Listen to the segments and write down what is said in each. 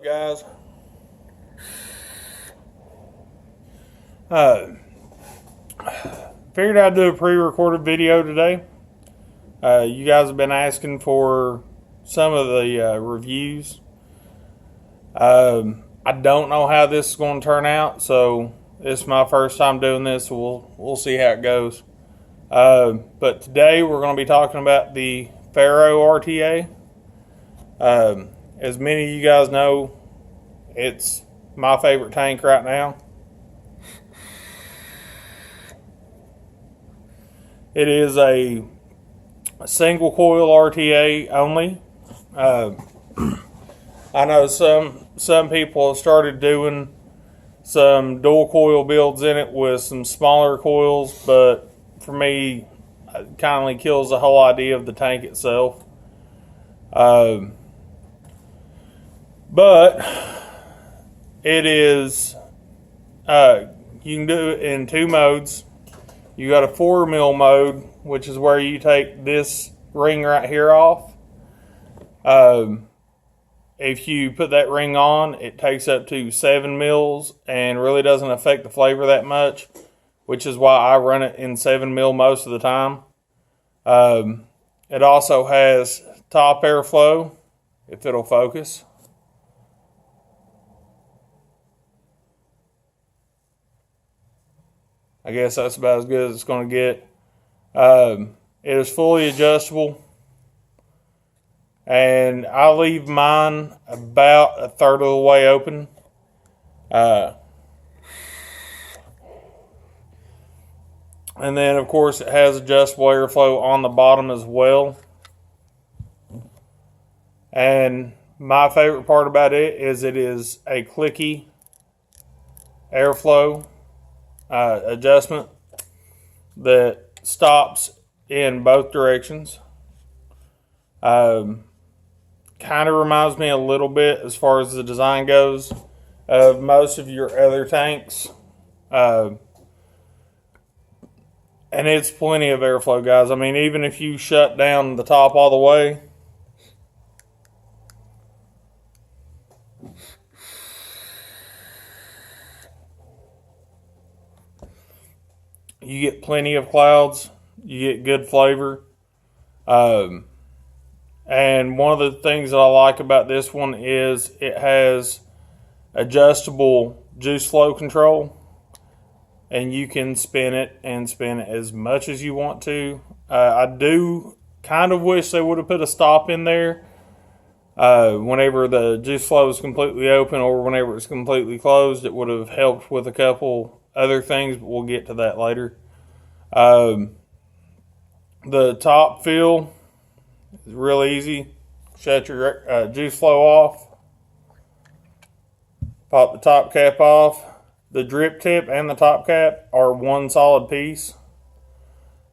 guys? Figured I'd do a pre-recorded video today. You guys have been asking for some of the reviews. I don't know how this is going to turn out, so this is my first time doing this. So we'll see how it goes. But today we're going to be talking about the Pharaoh RTA. As many of you guys know, it's my favorite tank right now. It is a single coil RTA only. I know some people have started doing some dual coil builds in it with some smaller coils, but for me, it kind of kills the whole idea of the tank itself. But it is, you can do it in two modes. You got a 4 mil mode, which is where you take this ring right here off. If you put that ring on, it takes up to 7 mils and really doesn't affect the flavor that much, which is why I run it in 7 mil most of the time. It also has top airflow, if it'll focus. I guess that's about as good as it's going to get. It is fully adjustable. And I leave mine about a third of the way open. And then, of course, it has adjustable airflow on the bottom as well. And my favorite part about it is a clicky airflow adjustment that stops in both directions. Kind of reminds me a little bit, as far as the design goes, of most of your other tanks. And it's plenty of airflow, guys. I mean, even if you shut down the top all the way, you get plenty of clouds. You get good flavor. And one of the things that I like about this one is it has adjustable juice flow control. And you can spin it as much as you want to. I do kind of wish they would have put a stop in there whenever the juice flow is completely open, or whenever it's completely closed. It would have helped with a couple other things, but we'll get to that later. The top fill is real easy. Shut your juice flow off. Pop the top cap off. The drip tip and the top cap are one solid piece.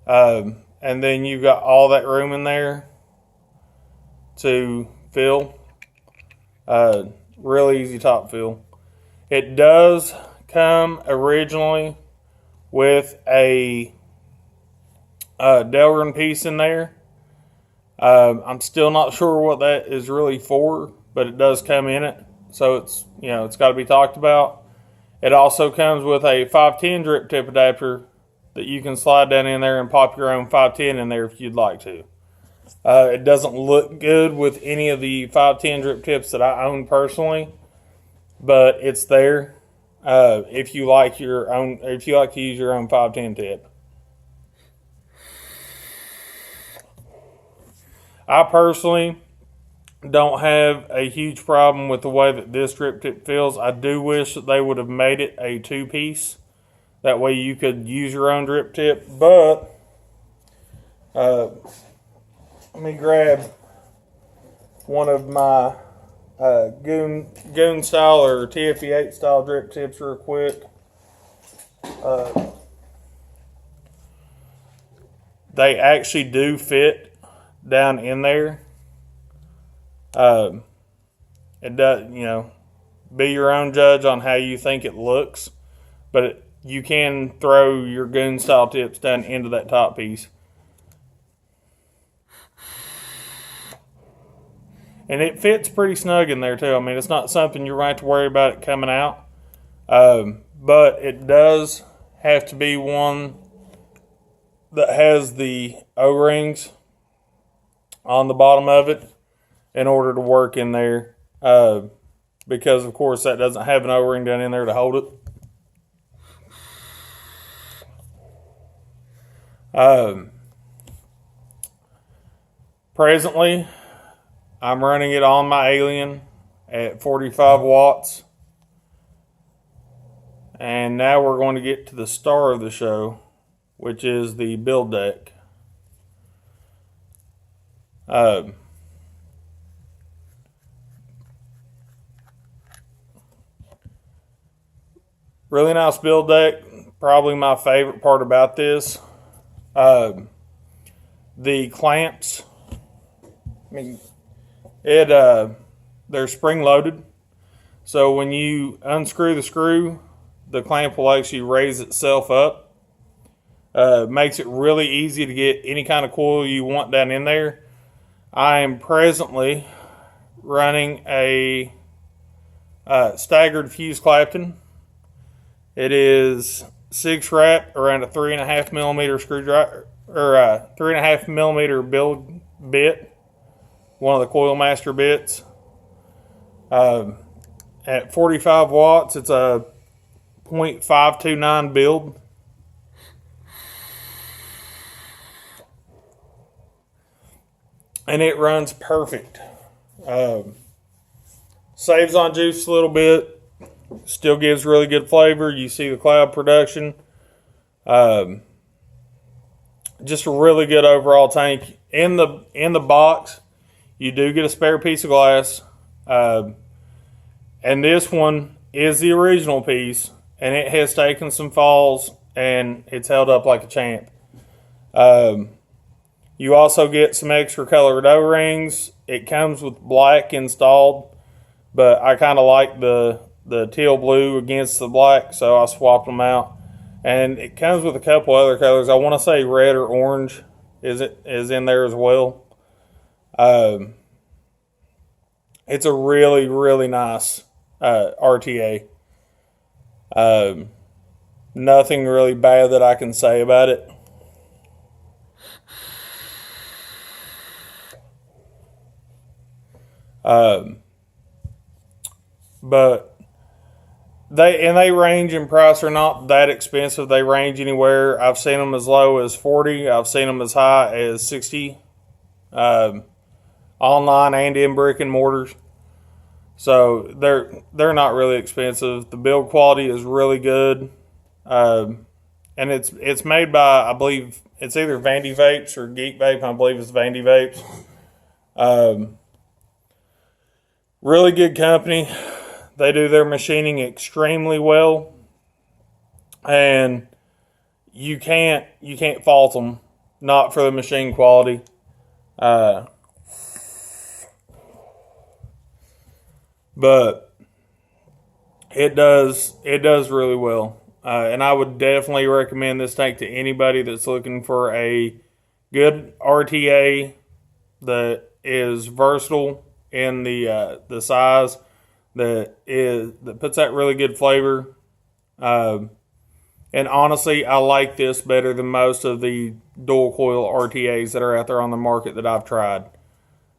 And then you've got all that room in there to fill. Real easy top fill. It does come originally with a Delrin piece in there. I'm still not sure what that is really for, but it does come in it. So it's got to be talked about. It also comes with a 510 drip tip adapter that you can slide down in there and pop your own 510 in there if you'd like to. It doesn't look good with any of the 510 drip tips that I own personally, but it's there if you like to use your own 510 tip. I personally don't have a huge problem with the way that this drip tip feels. I do wish that they would have made it a 2-piece. That way you could use your own drip tip. But let me grab one of my Goon style or TFE8 style drip tips real quick. They actually do fit down in there. It does, be your own judge on how you think it looks, but you can throw your Goon style tips down into that top piece. And it fits pretty snug in there too. I mean, it's not something you're going to have to worry about it coming out. But it does have to be one that has the O-rings on the bottom of it in order to work in there. Because, of course, that doesn't have an O-ring down in there to hold it. Presently, I'm running it on my Alien at 45 watts. And now we're going to get to the star of the show, which is the build deck. Really nice build deck. Probably my favorite part about this. The clamps. I mean, they're spring loaded. So when you unscrew the screw, the clamp will actually raise itself up. Makes it really easy to get any kind of coil you want down in there. I am presently running a staggered fuse Clapton. It is 6 wrap around a 3.5 millimeter screwdriver, or a 3.5 millimeter build bit, one of the Coil Master bits. At 45 watts, it's a 0.529 build. And it runs perfect. Saves on juice a little bit. Still gives really good flavor. You see the cloud production. Just a really good overall tank. In the box, you do get a spare piece of glass. And this one is the original piece. And it has taken some falls. And it's held up like a champ. You also get some extra colored O-rings. It comes with black installed. But I kind of like the teal blue against the black, so I swapped them out. And it comes with a couple other colors. I want to say red or orange is in there as well. It's a really, really nice RTA. Nothing really bad that I can say about it. But they range in price. They're not that expensive. They range anywhere. I've seen them as low as 40. I've seen them as high as 60. Online and in brick and mortars. So they're not really expensive. The build quality is really good. And it's made by, I believe it's either Vandy Vapes or Geek Vape. I believe it's Vandy Vapes. Really good company. They do their machining extremely well, and you can't fault them, not for the machine quality. But it does really well, and I would definitely recommend this tank to anybody that's looking for a good RTA that is versatile in the size. That puts that really good flavor. And honestly, I like this better than most of the dual coil RTAs that are out there on the market that I've tried.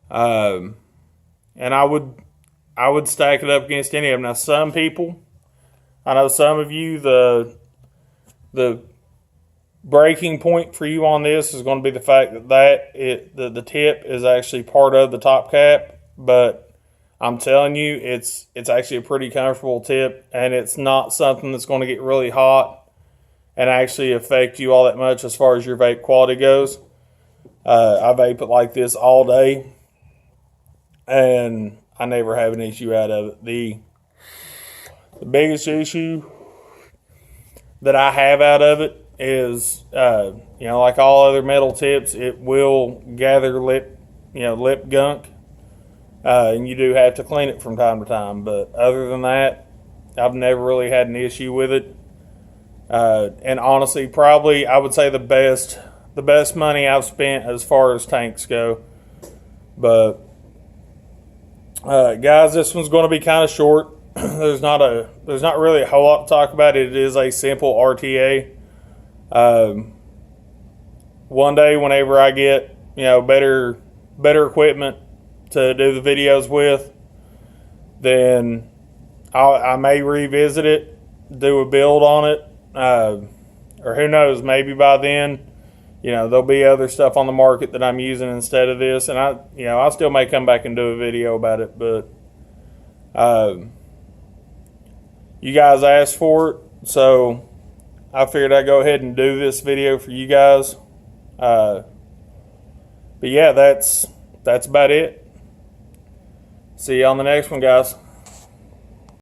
And I would stack it up against any of them. Now, some people, I know some of you, the breaking point for you on this is going to be the fact that the tip is actually part of the top cap, but I'm telling you, it's actually a pretty comfortable tip, and it's not something that's going to get really hot and actually affect you all that much as far as your vape quality goes. I vape it like this all day, and I never have an issue out of it. The biggest issue that I have out of it is, like all other metal tips, it will gather lip gunk. And you do have to clean it from time to time. But other than that, I've never really had an issue with it. And honestly, probably I would say the best money I've spent as far as tanks go. But Guys, this one's going to be kind of short. There's not really a whole lot to talk about. It is a simple RTA. One day, whenever I get better equipment to do the videos with, then I may revisit it, do a build on it, or who knows, maybe by then, there'll be other stuff on the market that I'm using instead of this, and I still may come back and do a video about it, but you guys asked for it, so I figured I'd go ahead and do this video for you guys. But yeah, that's about it. See you on the next one, guys.